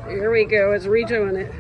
Here we go. It's redoing it.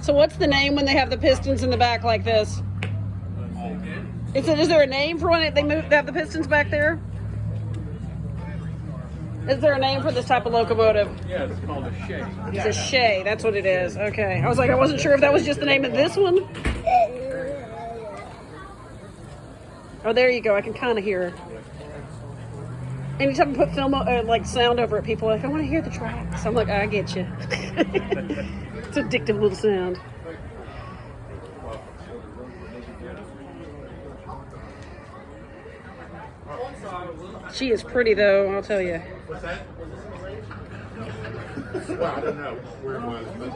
So what's the name when they have the pistons in the back like this? Is there a name for when they have the pistons back there? Is there a name for this type of locomotive? Yeah, it's called a shay. It's a shay. That's what it is. Okay. I was like, I wasn't sure if that was just the name of this one. Oh, there you go. I can kind of hear. Anytime I put film, like sound over it, people are like, I want to hear the tracks. I'm like, I get you. It's an addictive little sound. She is pretty, though, I'll tell you. What's that? Well, I don't know where it was, but